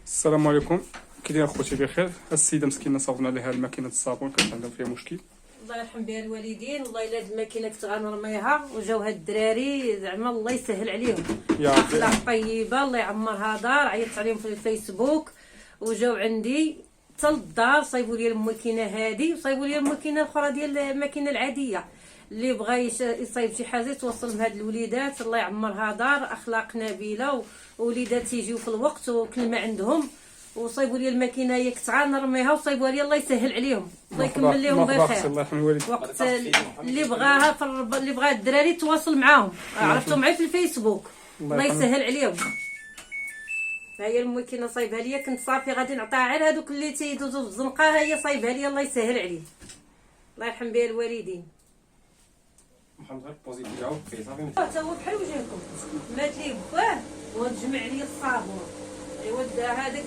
السلام عليكم. كي داير خوتي؟ بخير. السيده مسكينه صاوبنا عليها الماكينه الصابون، كانت عندها فيها مشكل. الله يرحم بها الوالدين. والله الا هاد الماكينه كنت غنرميها وجاو هاد الدراري، زعما الله يسهل عليهم. يا ربي. اخلاق طيبه، الله يعمرها دار. عيطت عليهم في الفيسبوك وجاو عندي حتى للدار، صايبوا لي الماكينه هادي وصايبوا لي الماكينه الاخرى ديال الماكينه العاديه. اللي بغى يصايب شي حاجه يتوصل مع هاد الوليدات، الله يعمرها دار. اخلاق نبيله ووليدات تيجيو في الوقت وكلمه عندهم. وصايبوا لي الماكينه هي كنت غنرميها وصايبوها لي، الله يسهل عليهم، الله يكمل لهم بخير. الله يرحم الوالد. وقت اللي بغاها اللي بغا الدراري تواصل معاهم، عرفتهم معي في الفيسبوك، الله يسهل عليهم. ها هي الماكينه صايبها ليا، كنت صافي غادي نعطيها غير هذوك اللي تيدوزوا في الزنقه، ها هي صايبها ليا، الله يسهل عليه، الله يرحم بها الوالدين. محمد غير بوزيتي ديالو صافي. حتى هو بحال وجهكم مات ليه باه وتجمع لي الصابون. ايوا هذاك